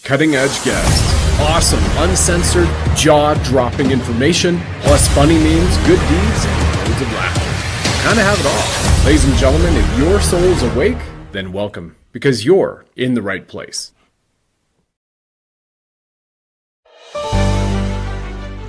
cutting edge guests, awesome, uncensored, jaw-dropping information, plus funny memes, good deeds, and loads of laughter. Kind of have it all. Ladies and gentlemen, if your soul's awake, then welcome, because you're in the right place.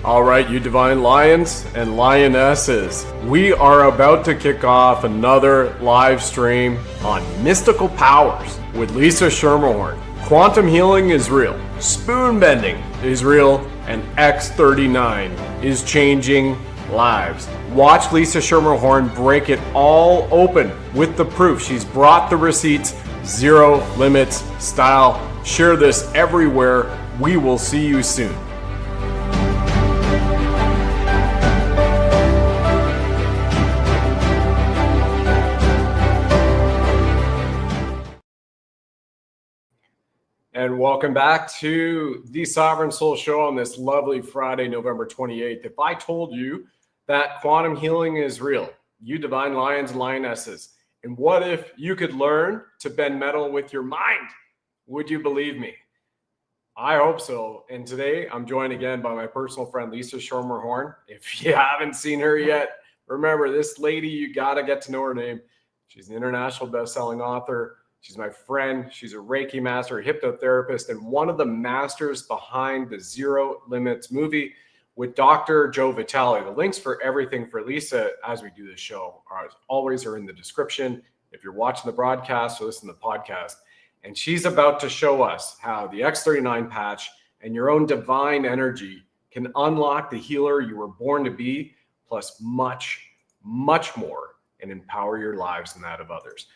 All right, you divine lions and lionesses, we are about to kick off another live stream on mystical powers with Lisa Schermerhorn. Quantum healing is real, spoon bending is real, and X39 is changing lives. Watch Lisa Schermerhorn break it all open with the proof. She's brought the receipts, zero limits style. Share this everywhere. We will see you soon. And welcome back to the Sovereign Soul Show on this lovely Friday, November 28th. If I told you that quantum healing is real, you divine lions and lionesses, and what if you could learn to bend metal with your mind? Would you believe me? I hope so. And today I'm joined again by my personal friend, Lisa Schermerhorn. If you haven't seen her yet, remember this lady, you got to get to know her name. She's an international best-selling author. She's my friend. She's a Reiki Master, a hypnotherapist, and one of the masters behind the Zero Limits movie with Dr. Joe Vitale. The links for everything for Lisa as we do this show are always in the description. If you're watching the broadcast or listening to the podcast, and she's about to show us how the X39 patch and your own divine energy can unlock the healer you were born to be, plus much, much more, and empower your lives and that of others.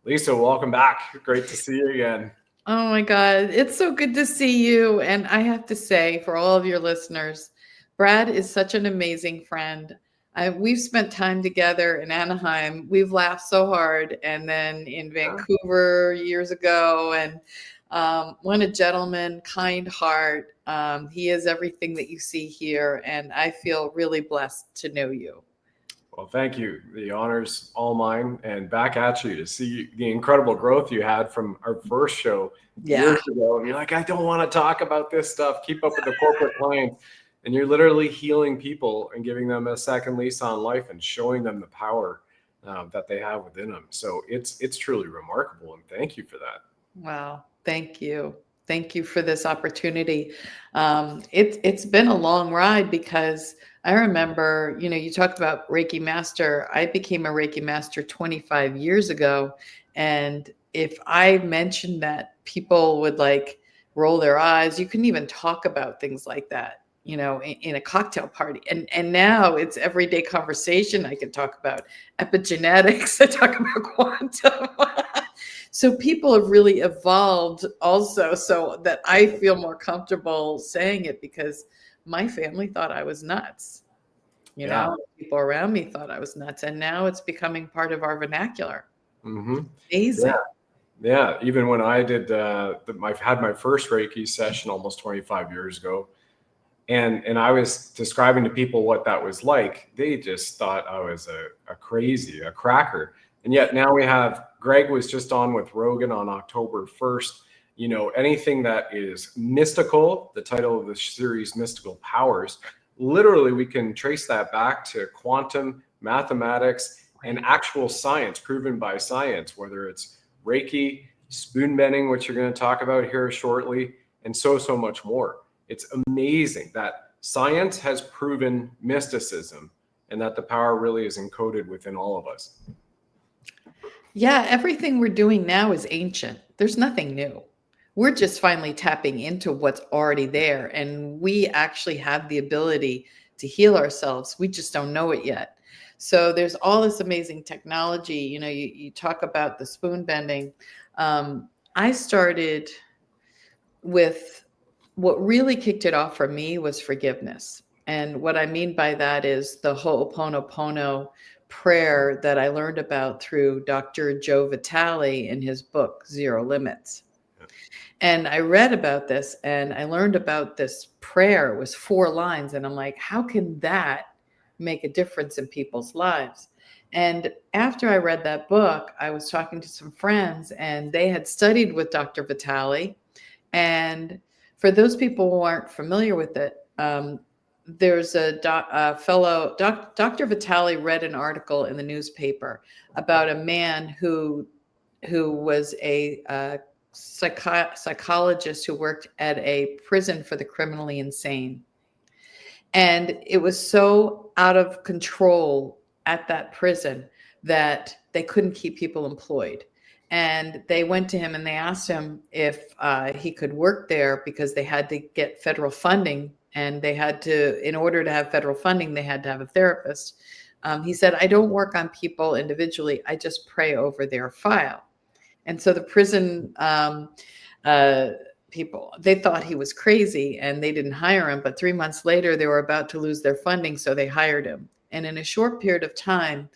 Lisa, welcome back. Great to see you again. Oh my God, it's so good to see you. And I have to say, for all of your listeners, Brad is such an amazing friend. We've spent time together in Anaheim. We've laughed so hard. And then in Vancouver years ago. And what a gentleman, kind heart. He is everything that you see here. And I feel really blessed to know you. Well, thank you. The honor's all mine, and back at you to see the incredible growth you had from our first show years ago. And you're like, I don't want to talk about this stuff. Keep up with the corporate clients. And you're literally healing people and giving them a second lease on life and showing them the power that they have within them. So it's truly remarkable. And thank you for that. Wow. Thank you. Thank you for this opportunity. It's been a long ride because I remember, you talked about Reiki Master. I became a Reiki Master 25 years ago. And if I mentioned that, people would like roll their eyes. You couldn't even talk about things like that, in a cocktail party. And now it's everyday conversation. I can talk about epigenetics. I talk about quantum. So people have really evolved also, so that I feel more comfortable saying it, because my family thought I was nuts. People around me thought I was nuts. And now it's becoming part of our vernacular. Mm-hmm. Amazing. Yeah. Even when I did, I've had my first Reiki session almost 25 years ago. And I was describing to people what that was like. They just thought I was a cracker. And yet now we have, Greg was just on with Rogan on October 1st. Anything that is mystical, the title of the series, Mystical Powers, literally we can trace that back to quantum mathematics and actual science, proven by science, whether it's Reiki, spoon bending, which you're going to talk about here shortly, and so much more. It's amazing that science has proven mysticism and that the power really is encoded within all of us. Yeah, everything we're doing now is ancient. There's nothing new. We're just finally tapping into what's already there. And we actually have the ability to heal ourselves. We just don't know it yet. So there's all this amazing technology. You talk about the spoon bending. I started with, what really kicked it off for me was forgiveness. And what I mean by that is the Ho'oponopono prayer that I learned about through Dr. Joe Vitale in his book, Zero Limits. And I read about this and I learned about this prayer. It was 4 lines. And I'm like, how can that make a difference in people's lives? And after I read that book, I was talking to some friends and they had studied with Dr. Vitale. And For those people who aren't familiar with it, there's fellow Dr. Vitale read an article in the newspaper about a man who was a psychologist who worked at a prison for the criminally insane. And it was so out of control at that prison that they couldn't keep people employed. And they went to him and they asked him if he could work there because they had to get federal funding. And they had to, in order to have federal funding, they had to have a therapist. He said, I don't work on people individually. I just pray over their file. And so the prison people, they thought he was crazy and they didn't hire him. But 3 months later, they were about to lose their funding. So they hired him. And in a short period of time,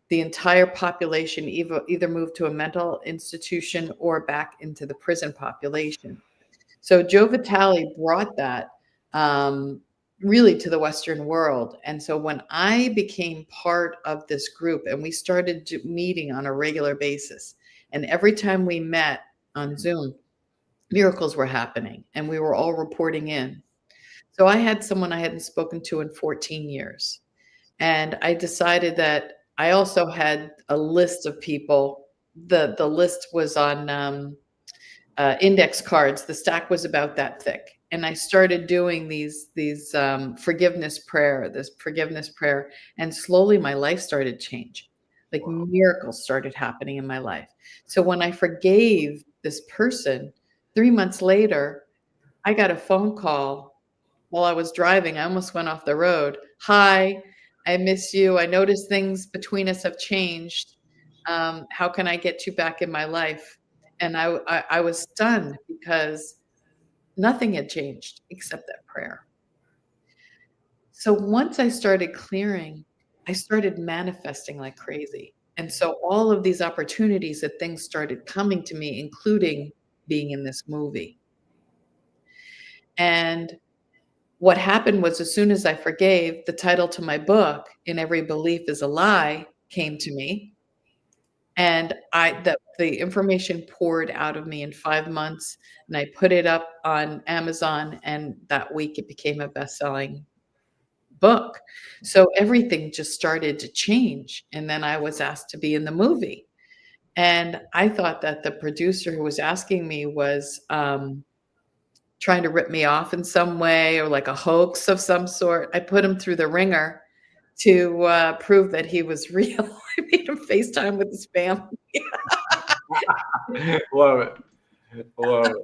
the entire population either moved to a mental institution or back into the prison population. So Joe Vitale brought that really to the Western world. And so when I became part of this group and we started meeting on a regular basis, and every time we met on Zoom, miracles were happening and we were all reporting in. So I had someone I hadn't spoken to in 14 years. And I decided that I also had a list of people. The list was on index cards. The stack was about that thick. And I started doing these forgiveness prayer, and slowly my life started to change. Like miracles started happening in my life. So when I forgave this person, 3 months later, I got a phone call while I was driving. I almost went off the road. Hi, I miss you. I noticed things between us have changed. How can I get you back in my life? And I was stunned because nothing had changed except that prayer. So once I started clearing, I started manifesting like crazy. And so all of these opportunities that things started coming to me, including being in this movie. And what happened was as soon as I forgave, the title to my book, In Every Belief is a Lie, came to me. And the information poured out of me in 5 months, and I put it up on Amazon, and that week it became a best-selling book. So everything just started to change. And then I was asked to be in the movie. And I thought that the producer who was asking me was trying to rip me off in some way or like a hoax of some sort. I put him through the ringer to prove that he was real. I made him FaceTime with his family. Love it. Love it.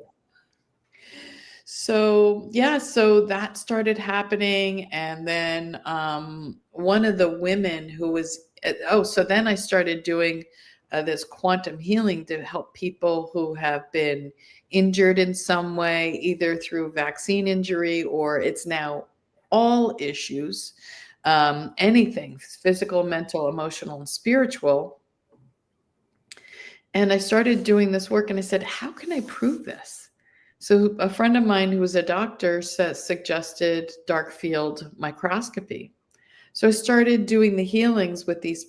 So yeah, so that started happening. And then one of the women who was, so then I started doing this quantum healing to help people who have been injured in some way, either through vaccine injury or it's now all issues, anything, physical, mental, emotional, and spiritual. And I started doing this work and I said, how can I prove this? So a friend of mine who was a doctor suggested dark field microscopy. So I started doing the healings with these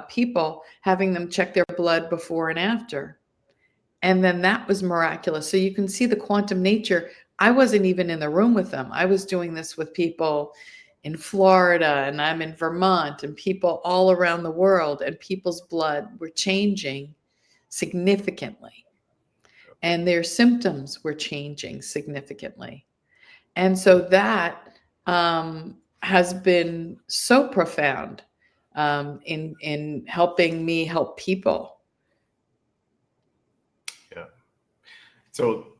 people, having them check their blood before and after. And then that was miraculous. So you can see the quantum nature. I wasn't even in the room with them. I was doing this with people in Florida, and I'm in Vermont, and people all around the world, and people's blood were changing significantly. And their symptoms were changing significantly. And so that has been so profound in helping me help people. Yeah. So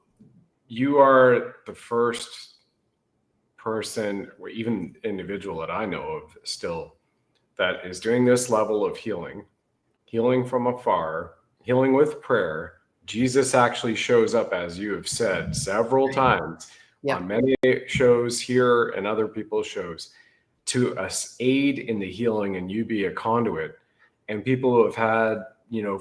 you are the first person, or even individual that I know of still, that is doing this level of healing from afar, healing with prayer. Jesus actually shows up, as you have said several times on many shows here and other people's shows, to us aid in the healing, and you be a conduit. And people who have had,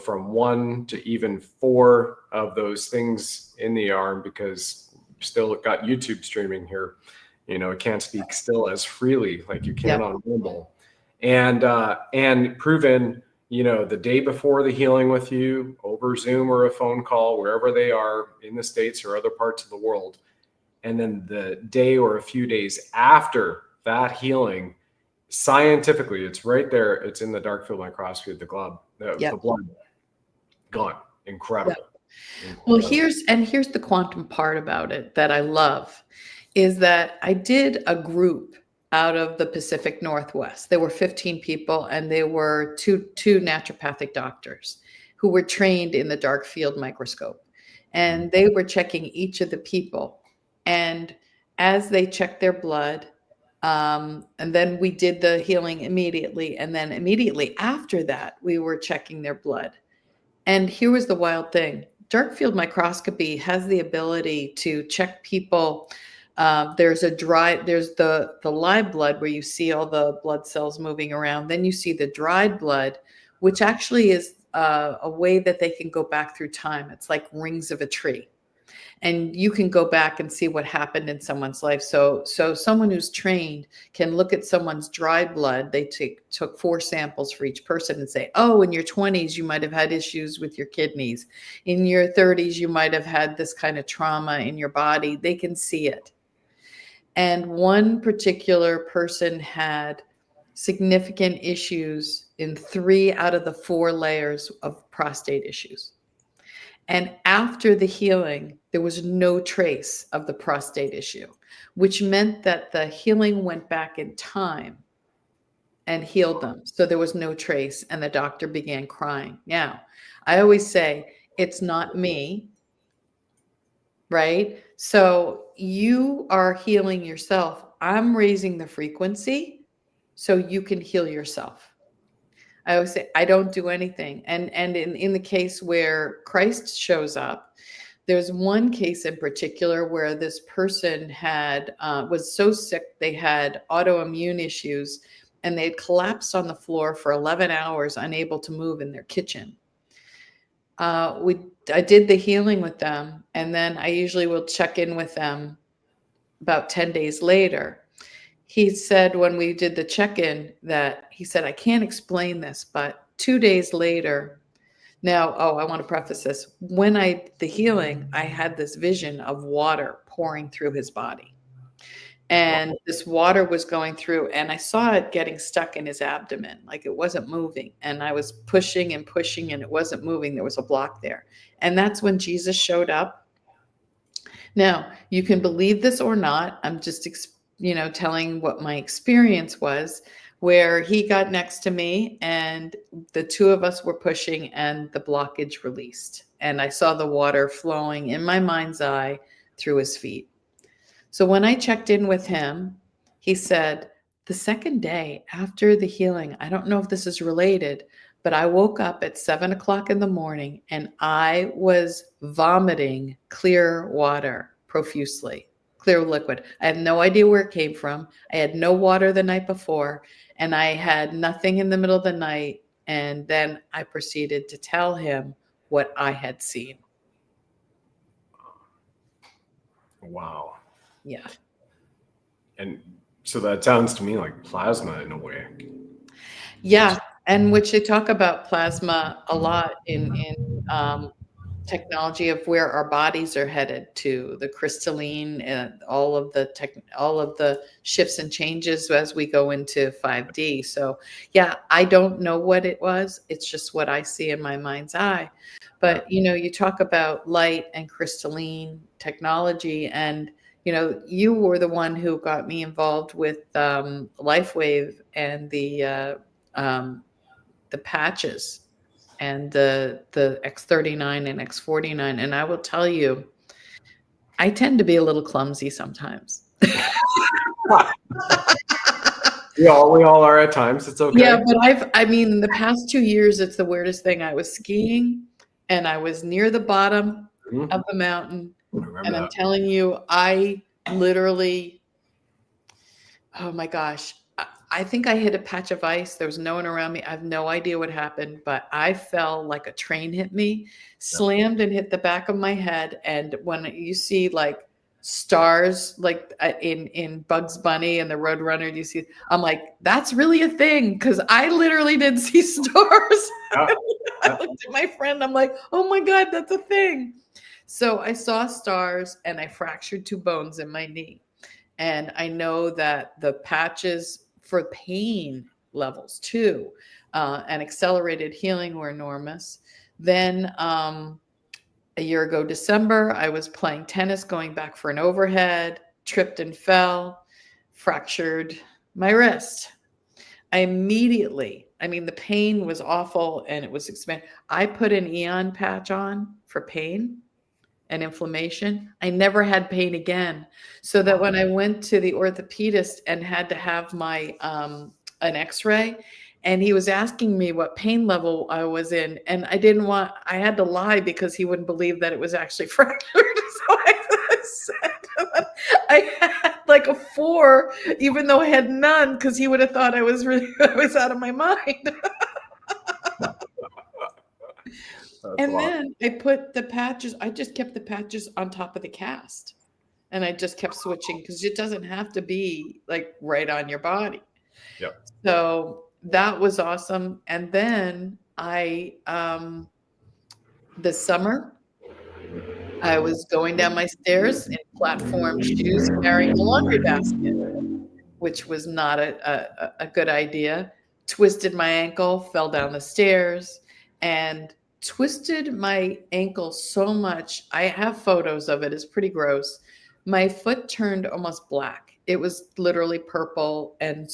from 1 to even 4 of those things in the arm, because still got YouTube streaming here, can't speak still as freely like you can on mobile, and proven, the day before the healing with you over Zoom or a phone call, wherever they are in the States or other parts of the world. And then the day or a few days after that healing, scientifically, it's right there. It's in the dark field microscopy of the blood, the blood gone. Incredible. Well, here's the quantum part about it that I love is that I did a group out of the Pacific Northwest. There were 15 people, and there were two naturopathic doctors who were trained in the dark field microscope. And they were checking each of the people. And as they checked their blood, and then we did the healing immediately. And then immediately after that, we were checking their blood. And here was the wild thing. Dark field microscopy has the ability to check people. There's the live blood where you see all the blood cells moving around. Then you see the dried blood, which actually is a way that they can go back through time. It's like rings of a tree. And you can go back and see what happened in someone's life. So someone who's trained can look at someone's dried blood. They took 4 samples for each person and say, oh, in your 20s, you might have had issues with your kidneys. In your 30s, you might have had this kind of trauma in your body. They can see it. And one particular person had significant issues in 3 out of the 4 layers of prostate issues. And after the healing, there was no trace of the prostate issue, which meant that the healing went back in time and healed them. So there was no trace, and the doctor began crying. Now, I always say, it's not me, right? So you are healing yourself. I'm raising the frequency so you can heal yourself. I always say, I don't do anything. And in the case where Christ shows up, there's one case in particular where this person was so sick, they had autoimmune issues, and they had collapsed on the floor for 11 hours, unable to move in their kitchen. I did the healing with them, and then I usually will check in with them about 10 days later. He said when we did the check-in that he said, I can't explain this, but 2 days later, now, I want to preface this. When I did the healing, I had this vision of water pouring through his body. And this water was going through, and I saw it getting stuck in his abdomen, like it wasn't moving. And I was pushing and pushing, and it wasn't moving. There was a block there. And that's when Jesus showed up. Now, you can believe this or not. I'm just telling what my experience was, where he got next to me and the 2 of us were pushing and the blockage released. And I saw the water flowing in my mind's eye through his feet. So when I checked in with him, he said, the second day after the healing, I don't know if this is related, but I woke up at 7 o'clock in the morning and I was vomiting clear water profusely. Clear liquid. I had no idea where it came from. I had no water the night before, and I had nothing in the middle of the night. And then I proceeded to tell him what I had seen. Wow. Yeah. And so that sounds to me like plasma in a way. Yeah. And which they talk about plasma a lot in technology of where our bodies are headed to, the crystalline and all of the shifts and changes as we go into 5D. So yeah, I don't know what it was. It's just what I see in my mind's eye. But you talk about light and crystalline technology, and you were the one who got me involved with LifeWave and the patches and the X39 and X49. And I will tell you, I tend to be a little clumsy sometimes. We all are at times. It's okay. Yeah, but in the past 2 years, it's the weirdest thing. I was skiing and I was near the bottom of the mountain. And I'm telling you, I literally, oh my gosh, I think I hit a patch of ice. There was no one around me. I have no idea what happened, but I fell like a train hit me, slammed and hit the back of my head. And when you see like stars, like in Bugs Bunny and the Roadrunner, you see, I'm like, that's really a thing. Because I literally did see stars. I looked at my friend. I'm like, oh my God, that's a thing. So I saw stars and I fractured 2 bones in my knee. And I know that the patches for pain levels too, and accelerated healing were enormous. Then a year ago, December, I was playing tennis, going back for an overhead, tripped and fell, fractured my wrist. I mean, the pain was awful and it was expanding. I put an Eon patch on for pain and inflammation. I never had pain again. So that when I went to the orthopedist and had to have my an x-ray, and he was asking me what pain level I was in, and I had to lie because he wouldn't believe that it was actually fractured. So I said I had like a 4, even though I had none, because he would have thought I was out of my mind. And then I put the patches, I just kept the patches on top of the cast. And I just kept switching because it doesn't have to be like right on your body. Yep. So that was awesome. And then this summer, I was going down my stairs in platform shoes carrying a laundry basket, which was not a good idea. Twisted my ankle, fell down the stairs, and twisted my ankle so much. I have photos of it. It's pretty gross. My foot turned almost black. It was literally purple and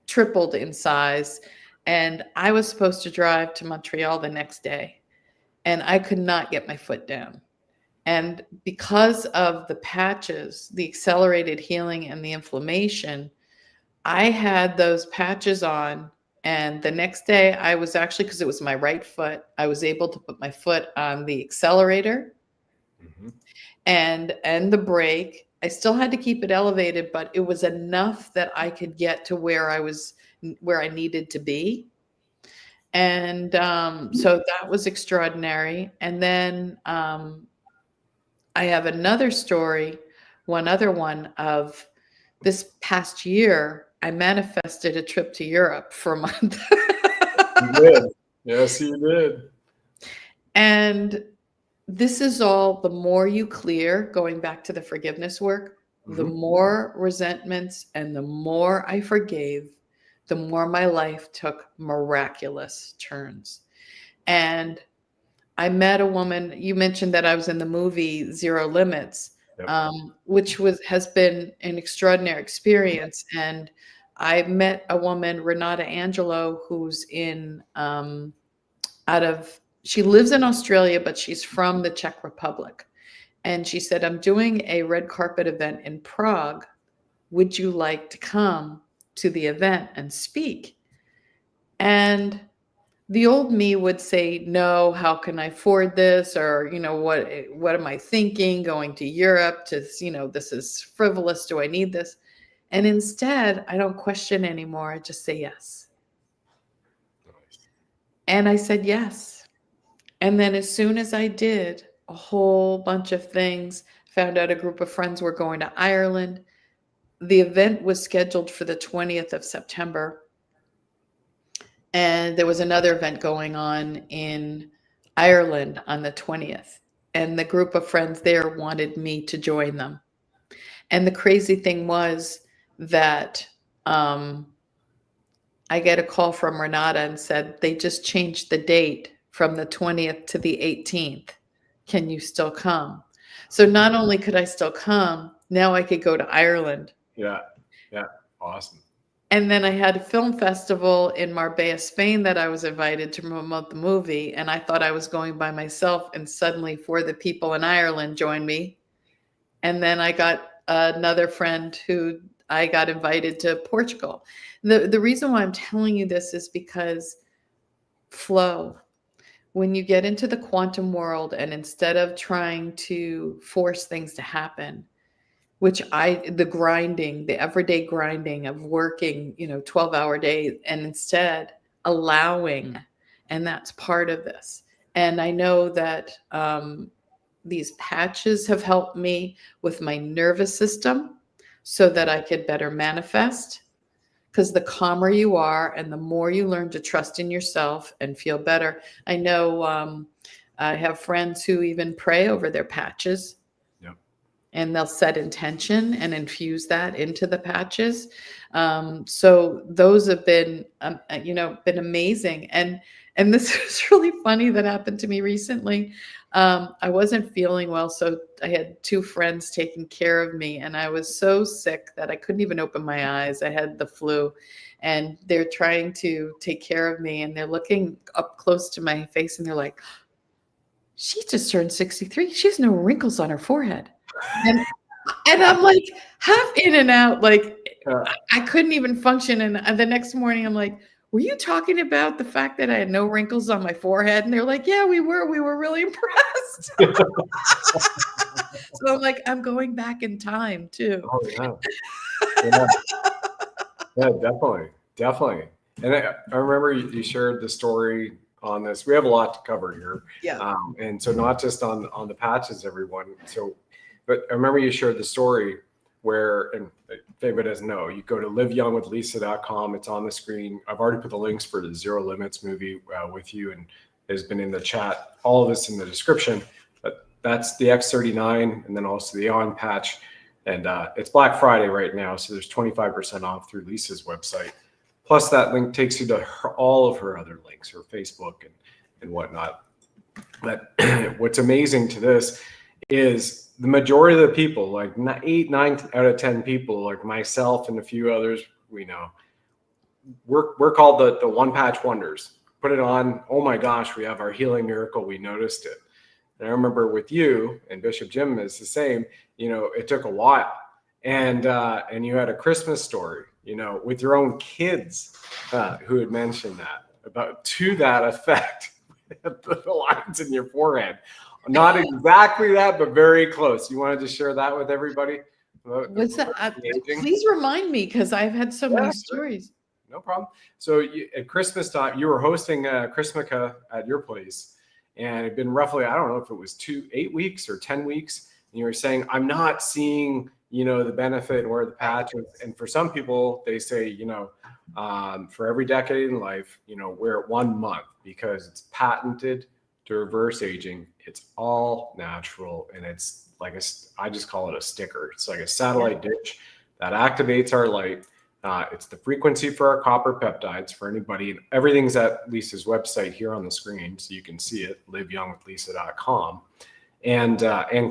tripled in size. And I was supposed to drive to Montreal the next day, and I could not get my foot down. And because of the patches, the accelerated healing and the inflammation, I had those patches on. And the next day I was actually, because it was my right foot, I was able to put my foot on the accelerator and the brake. I still had to keep it elevated, but it was enough that I could get to where I needed to be. And so that was extraordinary. And then I have another story, one other one of this past year. I manifested a trip to Europe for a month. You did. Yes, you did. And this is all, the more you clear, going back to the forgiveness work, the more resentments and the more I forgave, the more my life took miraculous turns. And I met a woman, you mentioned that I was in the movie Zero Limits, which has been an extraordinary experience. And I met a woman, Renata Angelo, who's she lives in Australia, but she's from the Czech Republic. And she said, I'm doing a red carpet event in Prague. Would you like to come to the event and speak? And the old me would say, no, how can I afford this? Or, what am I thinking? Going to Europe this is frivolous. Do I need this? And instead, I don't question anymore. I just say yes. Nice. And I said yes. And then as soon as I did, a whole bunch of things, found out a group of friends were going to Ireland. The event was scheduled for the 20th of September. And there was another event going on in Ireland on the 20th. And the group of friends there wanted me to join them. And the crazy thing was that I get a call from Renata and said, they just changed the date from the 20th to the 18th. Can you still come? So not only could I still come, now I could go to Ireland. Yeah. Awesome. And then I had a film festival in Marbella, Spain that I was invited to promote the movie. And I thought I was going by myself. And suddenly 4 of the people in Ireland joined me. And then I got another friend who I got invited to Portugal. The reason why I'm telling you this is because flow. When you get into the quantum world and instead of trying to force things to happen, the everyday grinding of working, 12-hour days, and instead allowing, and that's part of this. And I know that these patches have helped me with my nervous system so that I could better manifest, because the calmer you are and the more you learn to trust in yourself and feel better. I know I have friends who even pray over their patches. Yep. And they'll set intention and infuse that into the patches. So those have been, been amazing. And this is really funny that happened to me recently. I wasn't feeling well, so I had 2 friends taking care of me, and I was so sick that I couldn't even open my eyes. I had the flu, and they're trying to take care of me, and they're looking up close to my face, and they're like, "She just turned 63. She has no wrinkles on her forehead." And I'm like half in and out, like I couldn't even function. And the next morning I'm like, "Were you talking about the fact that I had no wrinkles on my forehead?" And they're like, "Yeah, we were. We were really impressed." So I'm like, I'm going back in time too. Oh yeah. Yeah. Yeah, definitely. Definitely. And I remember you shared the story on this. We have a lot to cover here. Yeah. And so not just on the patches, everyone. So, but I remember you shared the story where, and if anybody doesn't know, you go to liveyoungwithlisa.com. It's on the screen. I've already put the links for the Zero Limits movie with you, and has been in the chat. All of this in the description. But that's the X39, and then also the On patch. And it's Black Friday right now, so there's 25% off through Lisa's website. Plus, that link takes you to all of her other links, her Facebook and whatnot. But what's amazing to this is the majority of the people, like 8, 9 out of 10 people, like myself and a few others we know, we're called the one patch wonders. Put it on. Oh my gosh, we have our healing miracle. We noticed it. And I remember with you, and Bishop Jim is the same. It took a while, and you had a Christmas story, with your own kids who had mentioned that about to that effect, the lines in your forehead. Not exactly that, but very close. You wanted to share that with everybody? What's that? Please remind me, because I've had so many stories. No problem. So at Christmas time, you were hosting Christmaka at your place, and it had been roughly, I don't know if it was 8 weeks or 10 weeks. And you were saying, I'm not seeing, the benefit or the patch. And for some people, they say, for every decade in life, wear it 1 month because it's patented to reverse aging. It's all natural. And it's like, I just call it a sticker. It's like a satellite dish that activates our light. It's the frequency for our copper peptides for anybody. And everything's at Lisa's website here on the screen, so you can see it, liveyoungwithlisa.com. And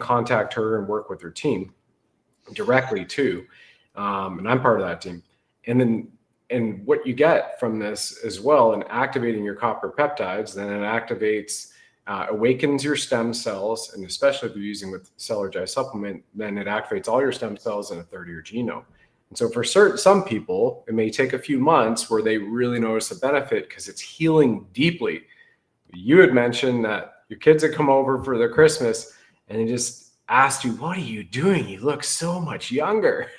contact her and work with her team directly too. And I'm part of that team. And what you get from this as well, in activating your copper peptides, then it activates, awakens your stem cells. And especially if you're using with Cellergi supplement, then it activates all your stem cells in a third of your genome. And so for some people, it may take a few months where they really notice the benefit because it's healing deeply. You had mentioned that your kids had come over for their Christmas and they just asked you, "What are you doing? You look so much younger."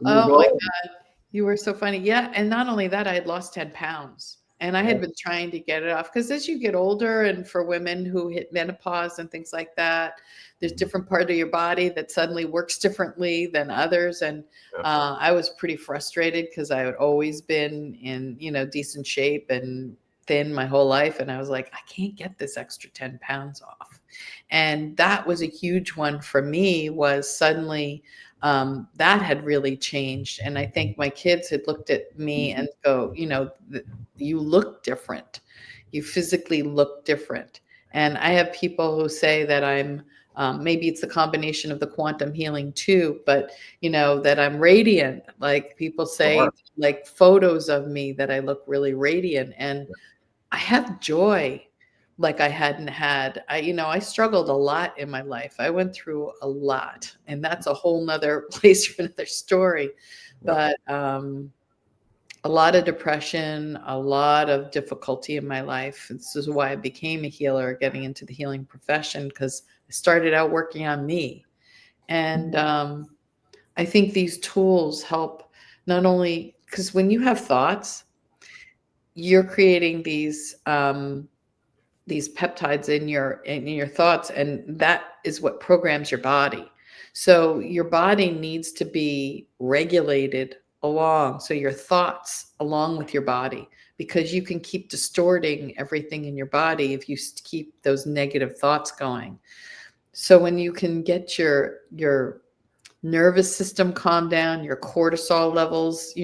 Oh my God. You were so funny. Yeah. And not only that, I had lost 10 pounds and I had been trying to get it off, because as you get older, and for women who hit menopause and things like that, there's different part of your body that suddenly works differently than others. And I was pretty frustrated because I had always been in, decent shape and thin my whole life. And I was like, I can't get this extra 10 pounds off. And that was a huge one for me, was suddenly that had really changed. And I think my kids had looked at me and go, you look different. You physically look different. And I have people who say that I'm, maybe it's a combination of the quantum healing too, but that I'm radiant. Like people say, like photos of me that I look really radiant, and I have joy like I hadn't had. I struggled a lot in my life. I went through a lot, and that's a whole nother place for another story. But a lot of depression, a lot of difficulty in my life. This is why I became a healer, getting into the healing profession, because I started out working on me. And I think these tools help, not only because when you have thoughts, you're creating these peptides in your thoughts, and that is what programs your body. So your body needs to be regulated along, so your thoughts along with your body, because you can keep distorting everything in your body if you keep those negative thoughts going. So when you can get your nervous system calmed down, your cortisol levels,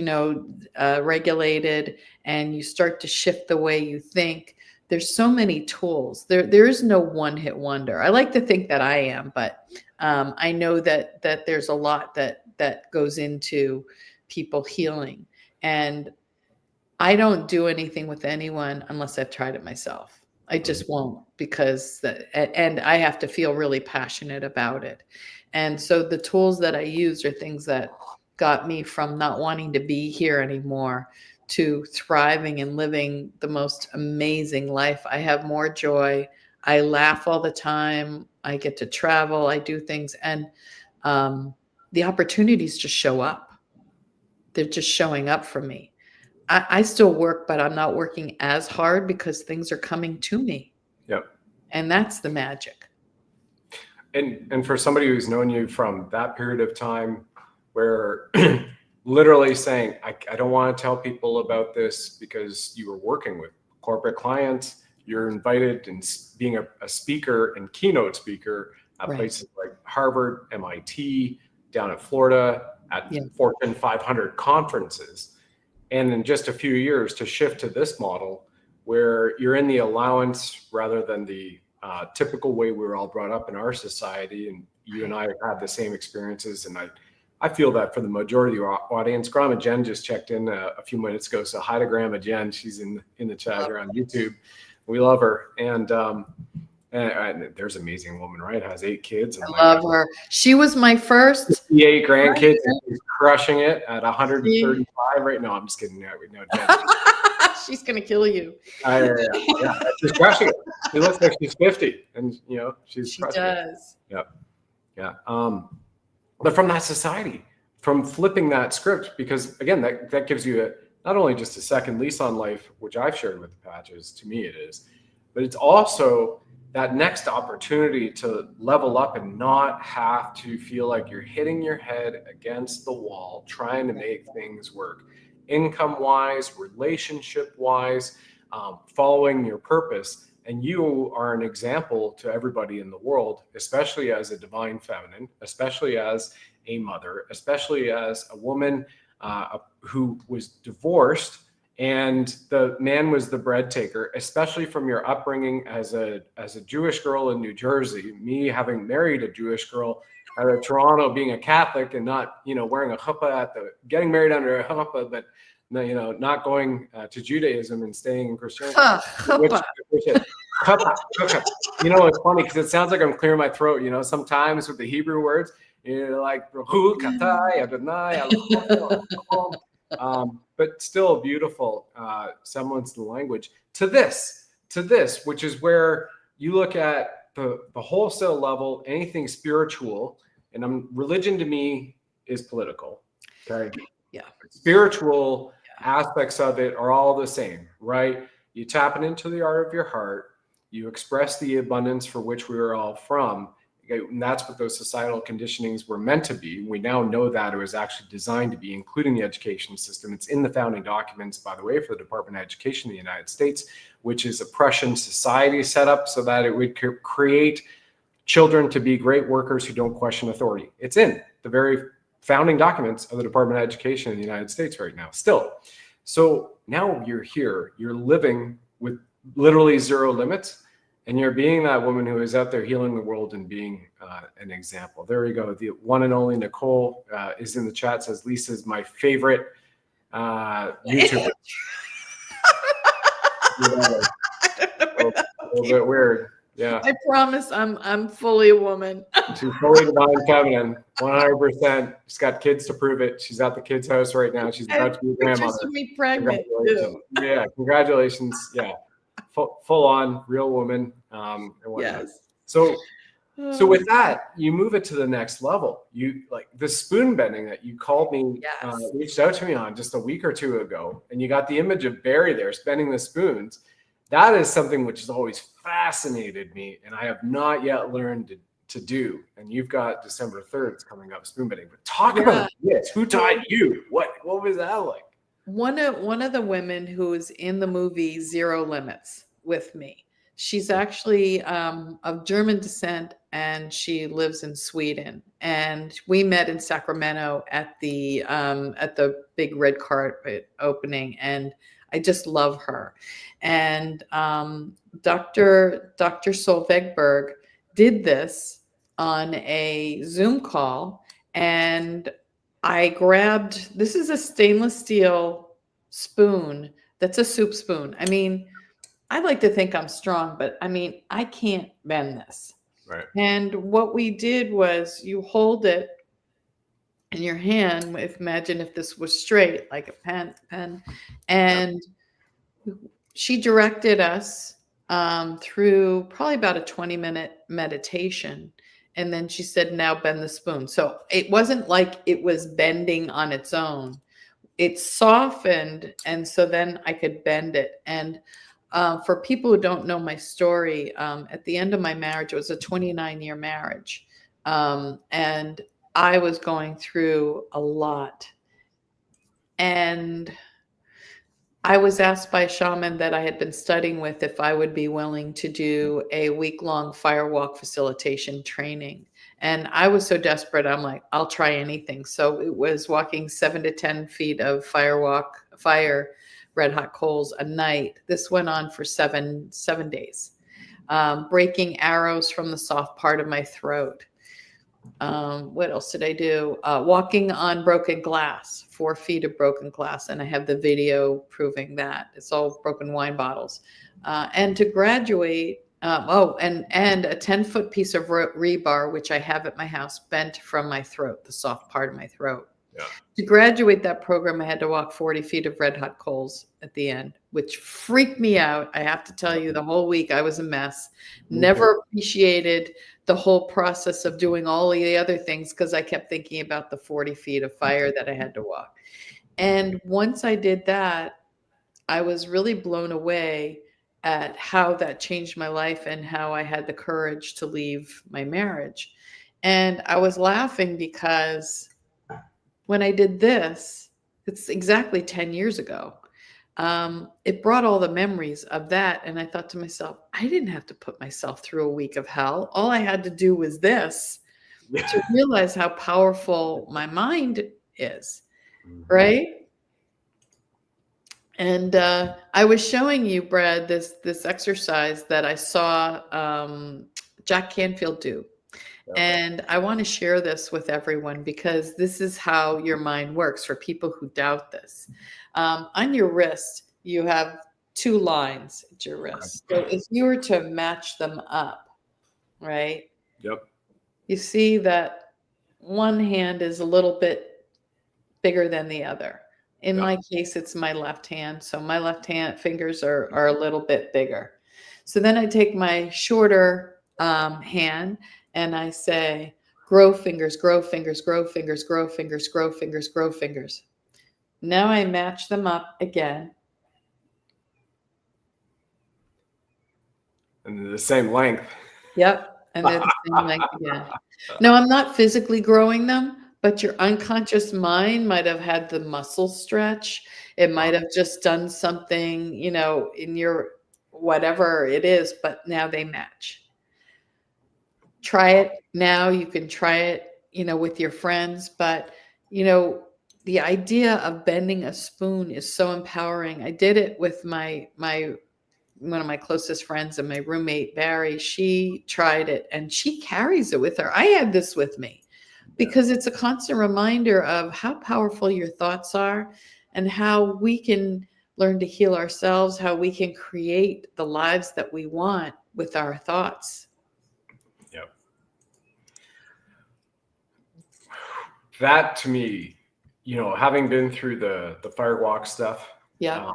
regulated, and you start to shift the way you think. There's so many tools. There is no one-hit wonder. I like to think that I am, but I know that there's a lot that goes into people healing. And I don't do anything with anyone unless I've tried it myself. I just won't, because and I have to feel really passionate about it. And so the tools that I use are things that got me from not wanting to be here anymore to thriving and living the most amazing life. I have more joy. I laugh all the time. I get to travel. I do things. And the opportunities just show up. They're just showing up for me. I still work, but I'm not working as hard because things are coming to me. Yep. And that's the magic. And for somebody who's known you from that period of time where literally saying, I don't want to tell people about this because you were working with corporate clients, you're invited and being a speaker and keynote speaker at places like Harvard, MIT, down in Florida, at Fortune 500 conferences. And in just a few years to shift to this model where you're in the allowance rather than the typical way we were all brought up in our society. And you and I have had the same experiences. And I feel that for the majority of our audience. Grandma Jen just checked in a few minutes ago. So hi to Grandma Jen. She's in the chat here on YouTube. We love her. And there's an amazing woman, right? Has 8 kids. And I love her. She was my first. 58 grandkids. She's crushing it at 135 right now. I'm just kidding. No, Jen. She's going to kill you. Yeah, she's crushing it. She looks like she's 50 and she does. It. Yeah. But from that society, from flipping that script, because again, that gives you not only just a second lease on life, which I've shared with the Patches, to me it is, but it's also that next opportunity to level up and not have to feel like you're hitting your head against the wall, trying to make things work. Income-wise, relationship-wise, following your purpose. And you are an example to everybody in the world, especially as a divine feminine, especially as a mother, especially as a woman who was divorced and the man was the bread taker, especially from your upbringing as a Jewish girl in New Jersey, me having married a Jewish girl out of Toronto, being a Catholic and not, wearing a chuppah getting married under a chuppah, but not going to Judaism and staying in Christianity. Chuppah. It's funny because it sounds like I'm clearing my throat. Sometimes with the Hebrew words, like but still beautiful semblance to the language. To this, which is where you look at the wholesale level, anything spiritual. And religion to me is political. Okay. Yeah. Spiritual aspects of it are all the same, right? You tap into the art of your heart. You express the abundance for which we are all from. And that's what those societal conditionings were meant to be. We now know that it was actually designed to be, including the education system. It's in the founding documents, by the way, for the Department of Education in the United States, which is a Prussian society set up so that it would create children to be great workers who don't question authority. It's in the very founding documents of the Department of Education in the United States right now, still. So now you're here, you're living with literally zero limits, and you're being that woman who is out there healing the world and being an example. There we go. The one and only Nicole is in the chat, says Lisa's my favorite YouTuber. A little bit weird. Yeah. I promise I'm fully a woman. She's fully divine feminine, 100%. She's got kids to prove it. She's at the kids' house right now. She's about to be a grandmother. Of me pregnant too. Yeah, congratulations. Yeah, full on real woman. And whatnot. Yes. So with that, you move it to the next level. You like the spoon bending that you called me, reached out to me on just a week or two ago, and you got the image of Barry there spending the spoons. That is something which has always fascinated me, and I have not yet learned to do. And you've got December 3rd coming up, spoon bending. But talk about this. Who taught you? What was that like? one of the women who is in the movie Zero Limits with me. She's actually of German descent, and she lives in Sweden. And we met in Sacramento at the big red carpet opening, and I just love her. And Dr. Solveigberg did this on a Zoom call, and I grabbed, this is a stainless steel spoon that's a soup spoon. I mean, I like to think I'm strong, but I mean, I can't bend this. Right. And what we did was you hold it in your hand. Imagine if this was straight, like a pen. And she directed us through probably about a 20-minute meditation. And then she said, now bend the spoon. So it wasn't like it was bending on its own. It softened. And so then I could bend it. And for people who don't know my story, at the end of my marriage, it was a 29-year marriage. And I was going through a lot. And I was asked by a shaman that I had been studying with if I would be willing to do a week-long firewalk facilitation training. And I was so desperate, I'm like, I'll try anything. So it was walking 7 to 10 feet of fire, red hot coals a night. This went on for seven days. Breaking arrows from the soft part of my throat. What else did I do? Walking on broken glass, 4 feet of broken glass. And I have the video proving that. It's all broken wine bottles. And to graduate, and a 10-foot piece of rebar, which I have at my house, bent from my throat, the soft part of my throat. Yeah. To graduate that program, I had to walk 40 feet of red hot coals at the end, which freaked me out. I have to tell you, the whole week I was a mess. Never appreciated the whole process of doing all of the other things because I kept thinking about the 40 feet of fire that I had to walk. And once I did that, I was really blown away at how that changed my life and how I had the courage to leave my marriage. And I was laughing because when I did this, it's exactly 10 years ago. It brought all the memories of that. And I thought to myself, I didn't have to put myself through a week of hell. All I had to do was this to realize how powerful my mind is. Right. And I was showing you, Brad, this exercise that I saw Jack Canfield do. And I want to share this with everyone because this is how your mind works for people who doubt this. On your wrist, you have 2 lines at your wrist. So if you were to match them up, right? Yep. You see that one hand is a little bit bigger than the other. In my case, it's my left hand. So my left hand fingers are a little bit bigger. So then I take my shorter hand and I say, grow fingers, grow fingers, grow fingers, grow fingers, grow fingers, grow fingers. Now I match them up again. And they're the same length. Yep. And they're the same length again. No, I'm not physically growing them, but your unconscious mind might have had the muscle stretch. It might have just done something, in your whatever it is, but now they match. Try it now. You can try it, with your friends, but, the idea of bending a spoon is so empowering. I did it with one of my closest friends and my roommate, Barry. She tried it and she carries it with her. I had this with me because it's a constant reminder of how powerful your thoughts are and how we can learn to heal ourselves, how we can create the lives that we want with our thoughts. Yep. That to me, having been through the firewalk stuff, Yeah.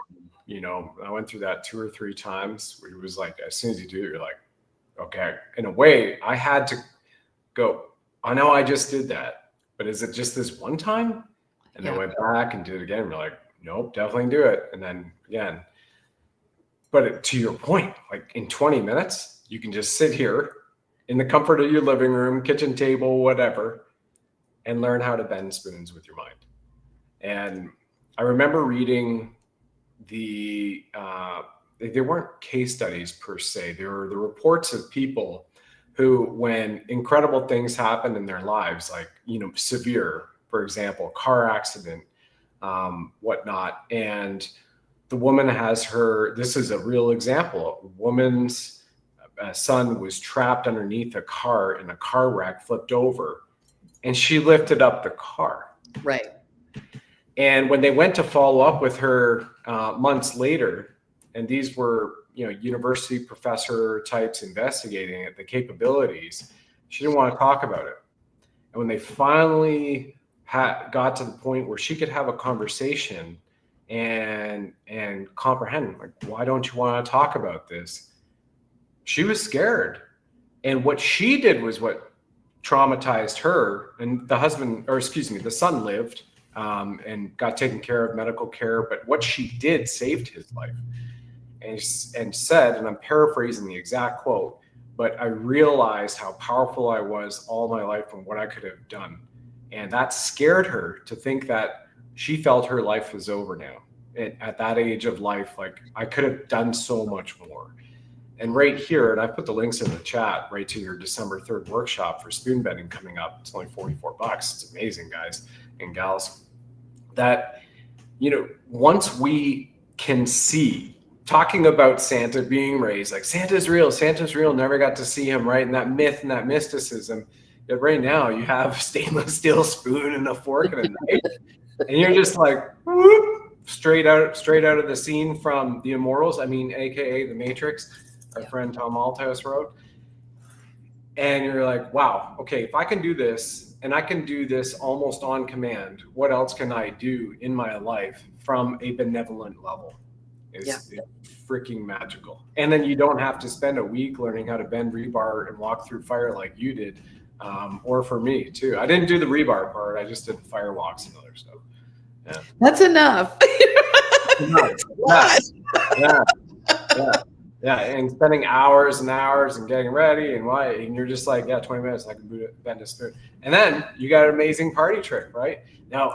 I went through that 2 or 3 times where it was like, as soon as you do it, you're like, okay. In a way, I had to go, I know I just did that, but is it just this one time? And then went back and did it again. We're like, nope, definitely do it. And then again, but to your point, like in 20 minutes, you can just sit here in the comfort of your living room, kitchen table, whatever, and learn how to bend spoons with your mind. And I remember reading they weren't case studies per se. They were the reports of people who, when incredible things happen in their lives, like, severe, for example, car accident, whatnot. And the woman has this is a real example. A woman's son was trapped underneath a car in a car wreck, flipped over, and she lifted up the car. Right. And when they went to follow up with her months later, and these were, university professor types investigating it, the capabilities, she didn't want to talk about it. And when they finally got to the point where she could have a conversation and comprehend, like, why don't you want to talk about this? She was scared. And what she did was what traumatized her. And the son lived and got taken care of, medical care. But what she did saved his life. And said, and I'm paraphrasing the exact quote, but I realized how powerful I was all my life and what I could have done. And that scared her to think that she felt her life was over now. At that age of life, like, I could have done so much more. And right here, and I put the links in the chat, right to your December 3rd workshop for spoon bending coming up. It's only $44. It's amazing, guys and gals. That, once we can see, talking about Santa being raised, like, Santa's real, never got to see him, right? And that myth and that mysticism, that right now you have a stainless steel spoon and a fork and a knife, and you're just like, whoop, straight out of the scene from The Immortals, AKA The Matrix, our friend Tom Althouse wrote. And you're like, wow, okay, if I can do this, and I can do this almost on command, what else can I do in my life from a benevolent level? It's freaking magical. And then you don't have to spend a week learning how to bend rebar and walk through fire like you did, or for me too. I didn't do the rebar part. I just did the fire walks and other stuff. Yeah. That's enough. Yeah. And spending hours and hours and getting ready and you're just like, 20 minutes, I can bend a spoon. And then you got an amazing party trick, right? Now,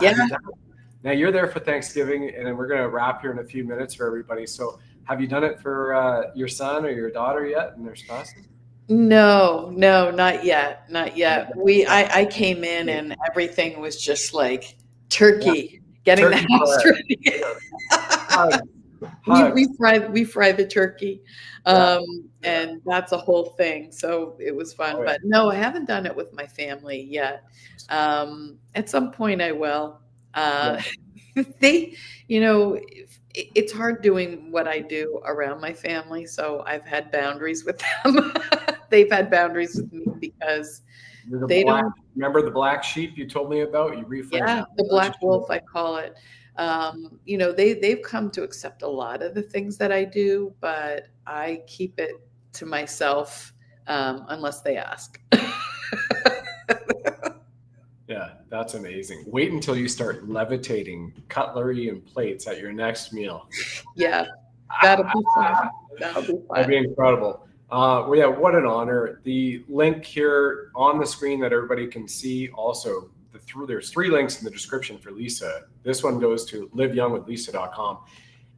Now you're there for Thanksgiving, and then we're going to wrap here in a few minutes for everybody. So have you done it for your son or your daughter yet and their spouses? No, not yet. I came in and everything was just like turkey, getting the house ready. We fry the turkey, and that's a whole thing. So it was fun, but no, I haven't done it with my family yet. At some point I will. It's hard doing what I do around my family. So I've had boundaries with them. They've had boundaries with me because don't remember the black sheep you told me about. You reframed the black wolf, I call it. They've come to accept a lot of the things that I do, but I keep it to myself unless they ask. Yeah, that's amazing. Wait until you start levitating cutlery and plates at your next meal. Yeah, that'll be fun. That'd be incredible. What an honor. The link here on the screen that everybody can see. Also, there's 3 links in the description for Lisa. This one goes to liveyoungwithlisa.com.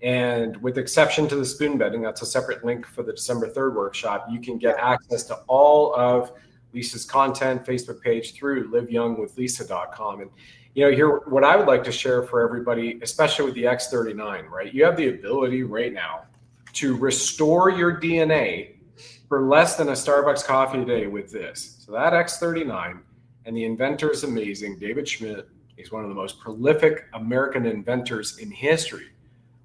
And with exception to the spoon bending, that's a separate link for the December 3rd workshop. You can get access to all of Lisa's content, Facebook page through liveyoungwithlisa.com. And, here, what I would like to share for everybody, especially with the X39, right? You have the ability right now to restore your DNA for less than a Starbucks coffee a day with this. So that X39, and the inventor is amazing. David Schmidt, he's one of the most prolific American inventors in history,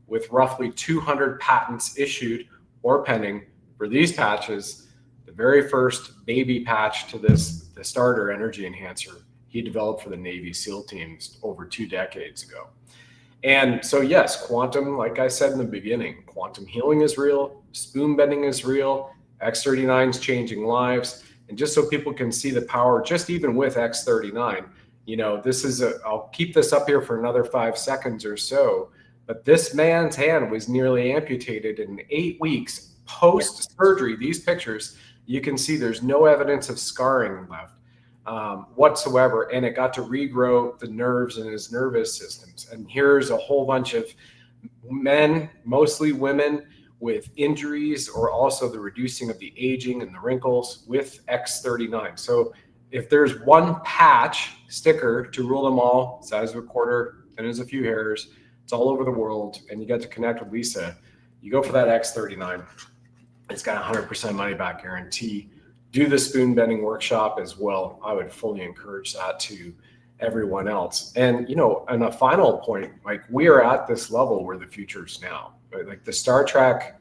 with roughly 200 patents issued or pending for these patches. The very first baby patch to the starter energy enhancer he developed for the Navy SEAL teams over 2 decades ago. And so, yes, quantum, like I said in the beginning, quantum healing is real, spoon bending is real, X39 is changing lives. And just so people can see the power, just even with X39, I'll keep this up here for another 5 seconds or so, but this man's hand was nearly amputated in 8 weeks post-surgery. These pictures, you can see there's no evidence of scarring left. whatsoever. And it got to regrow the nerves in his nervous systems. And here's a whole bunch of men, mostly women, with injuries, or also the reducing of the aging and the wrinkles with X39. So if there's one patch sticker to rule them all, size of a quarter, and there's a few hairs, it's all over the world, and you get to connect with Lisa, you go for that X39. It's got 100% money back guarantee. Do the spoon bending workshop as well. I would fully encourage that to everyone else. And, you know, on a final point, like, we are at this level where the future is now, right? Like the Star Trek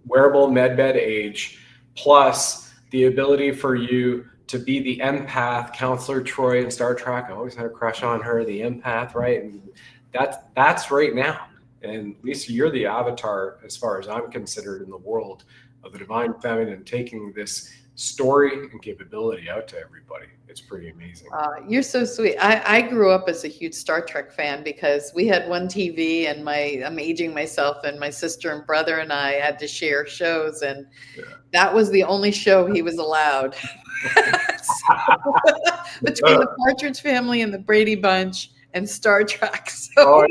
wearable medbed age, plus the ability for you to be the empath, Counselor Troy in Star Trek. I always had a crush on her, the empath, right? And that's right now. And Lisa, you're the avatar, as far as I'm considered, in the world of the divine feminine, taking this story and capability out to everybody. It's pretty amazing. You're so sweet. I grew up as a huge Star Trek fan because we had one TV, and I'm aging myself, and my sister and brother and I had to share shows, and that was the only show he was allowed. Between the Partridge Family and the Brady Bunch and Star Trek. So.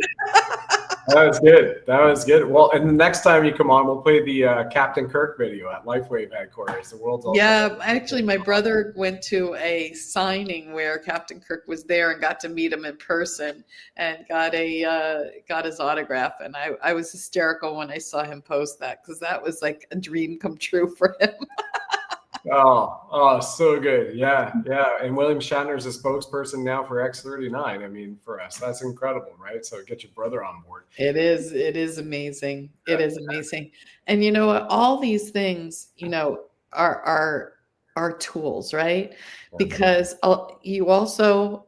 That was good. That was good. Well, and the next time you come on, we'll play the Captain Kirk video at LifeWave headquarters. The world's all. Yeah, actually, my brother went to a signing where Captain Kirk was there and got to meet him in person and got his autograph. And I was hysterical when I saw him post that, because that was like a dream come true for him. Oh, so good. Yeah. And William Shatner's a spokesperson now for X39. I mean, for us, that's incredible, right? So get your brother on board. It is amazing. It is amazing. And you know what? All these things, you know, are tools, right? Because you also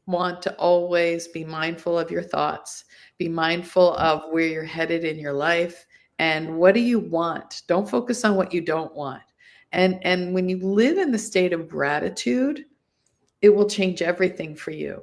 want to always be mindful of your thoughts, be mindful of where you're headed in your life, and what do you want? Don't focus on what you don't want. And when you live in the state of gratitude, it will change everything for you.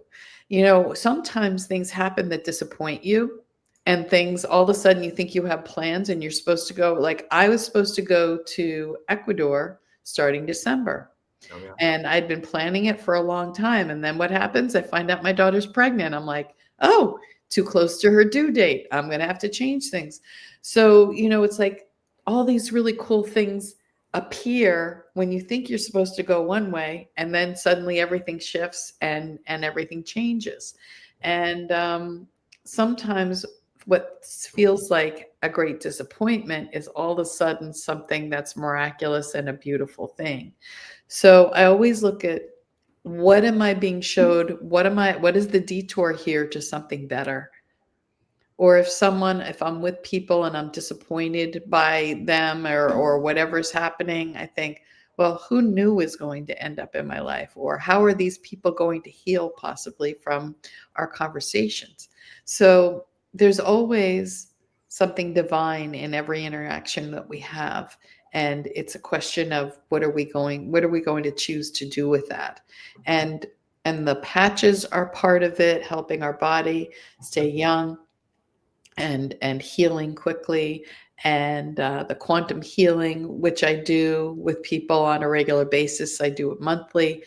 You know, sometimes things happen that disappoint you, and things, all of a sudden you think you have plans and you're supposed to go. Like, I was supposed to go to Ecuador starting December. Oh, yeah. And I'd been planning it for a long time. And then what happens? I find out my daughter's pregnant. I'm like, oh, too close to her due date. I'm going to have to change things. So, you know, it's like all these really cool things appear when you think you're supposed to go one way, and then suddenly everything shifts and everything changes. And sometimes what feels like a great disappointment is all of a sudden something that's miraculous and a beautiful thing. So I always look at, what am I being showed? What is the detour here to something better? Or if I'm with people and I'm disappointed by them or whatever's happening, I think, well, who knew was going to end up in my life? Or how are these people going to heal possibly from our conversations? So there's always something divine in every interaction that we have. And it's a question of what are we going to choose to do with that? And the patches are part of it, helping our body stay young and healing quickly, and the quantum healing, which I do with people on a regular basis. I do it monthly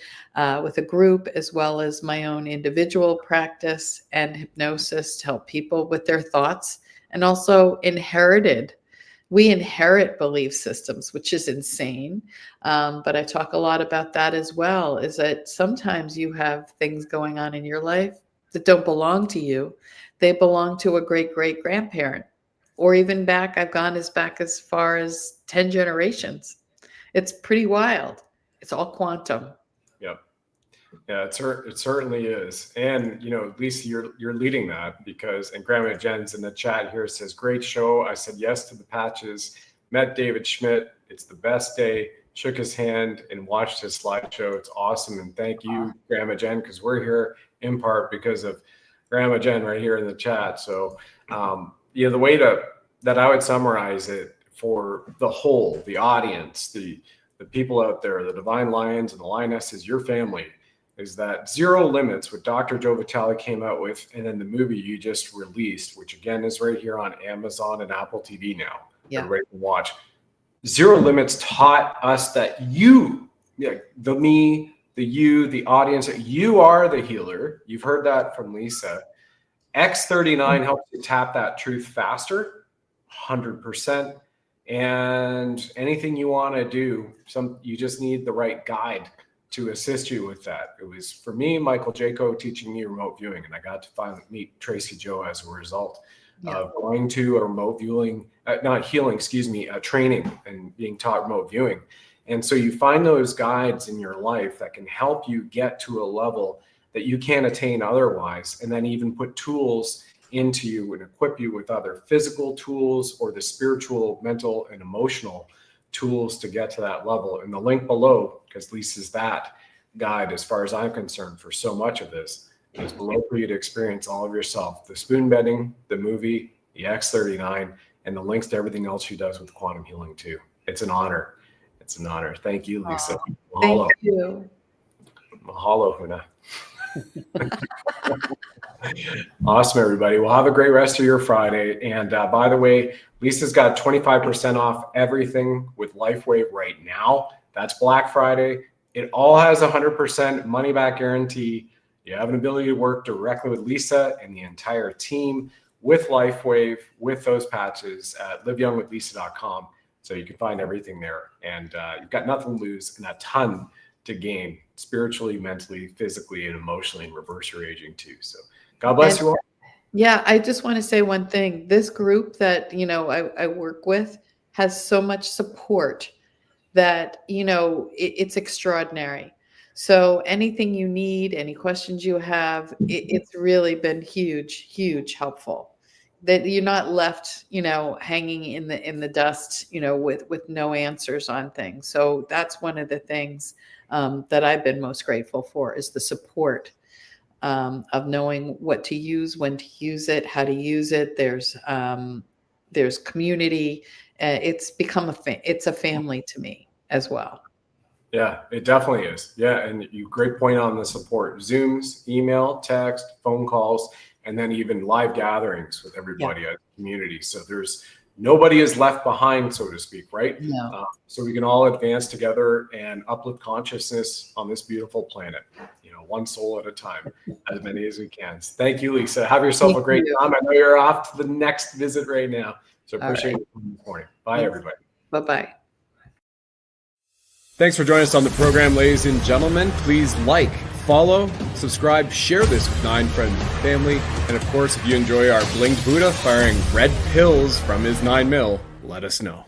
with a group, as well as my own individual practice and hypnosis to help people with their thoughts. And also we inherit belief systems, which is insane. But I talk a lot about that as well, is that sometimes you have things going on in your life that don't belong to you. They belong to a great-great-grandparent, or even I've gone back as far as 10 generations. It's pretty wild. It's all quantum. Yep. Yeah, it certainly is. And, you know, Lisa, you're leading that, because, and Grandma Jen's in the chat here says, great show. I said yes to the patches, met David Schmidt. It's the best day. Shook his hand and watched his slideshow. It's awesome. And thank you, Grandma Jen, because we're here in part because of Grandma Jen right here in the chat. So, you know, the way that I would summarize it for the whole, the audience, the people out there, the divine lions and the lionesses, your family, is that Zero Limits, what Dr. Joe Vitale came out with, and then the movie you just released, which again is right here on Amazon and Apple TV now. Yeah. Everybody can watch. Zero Limits taught us that the me, the audience, you are the healer. You've heard that from Lisa. X39 helps you tap that truth faster, 100%. And anything you want to do, you just need the right guide to assist you with that. It was, for me, Michael Jaco teaching me remote viewing, and I got to finally meet Tracy Joe as a result of going to a remote viewing, training and being taught remote viewing. And so you find those guides in your life that can help you get to a level that you can't attain otherwise, and then even put tools into you and equip you with other physical tools or the spiritual, mental, and emotional tools to get to that level. And the link below, because Lisa's that guide as far as I'm concerned for so much of this, is below for you to experience all of yourself. The spoon bending, the movie, the X39, and the links to everything else she does with quantum healing too. It's an honor. It's an honor. Thank you, Lisa. Mahalo. Thank you. Mahalo, Huna. Awesome, everybody. Well, have a great rest of your Friday. And by the way, Lisa's got 25% off everything with LifeWave right now. That's Black Friday. It all has 100% money back guarantee. You have an ability to work directly with Lisa and the entire team with LifeWave, with those patches at liveyoungwithlisa.com. So you can find everything there. And you've got nothing to lose and a ton to gain spiritually, mentally, physically, and emotionally, and reverse your aging too. So God bless you all. Yeah, I just want to say one thing. This group that, I work with has so much support that, it's extraordinary. So anything you need, any questions you have, it's really been huge helpful. That you're not left, hanging in the dust, with no answers on things. So that's one of the things that I've been most grateful for, is the support of knowing what to use, when to use it, how to use it. There's community. It's become it's a family to me as well. Yeah, it definitely is. Yeah, and great point on the support. Zooms, email, text, phone calls, and then even live gatherings with everybody at the community. So nobody is left behind, so to speak, right? No. So we can all advance together and uplift consciousness on this beautiful planet, one soul at a time, as many as we can. Thank you, Lisa. Have yourself a great time. I know you're off to the next visit right now. So appreciate you this morning. Bye, everybody. Bye-bye. Thanks for joining us on the program, ladies and gentlemen. Please like, follow, subscribe, share this with 9 friends and family. And of course, if you enjoy our blinged Buddha firing red pills from his 9mm, let us know.